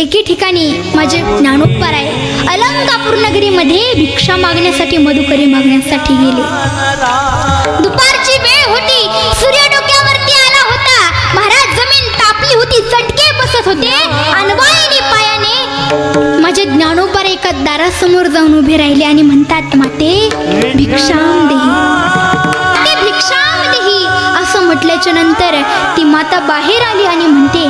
एके ठिकाणी माझे ज्ञानोबराय अलंकापूर नगरीमध्ये भिक्षा मागण्यासाठी मधुकरी मागण्यासाठी गेले. दुपारची वेळ होती, सूर्य डोक्यावरती आला होता. महाराज जमीन तापली होती, चटके बसत होते. अनवाणी पायाने माझे ज्ञानोबराय एका दारासमोर जाऊन उभे राहिले आणि म्हणतात, माते भिक्षाम देही, ते भिक्षाम देही. असं म्हटल्याच्या नंतर ती माता बाहेर आली आणि म्हणते,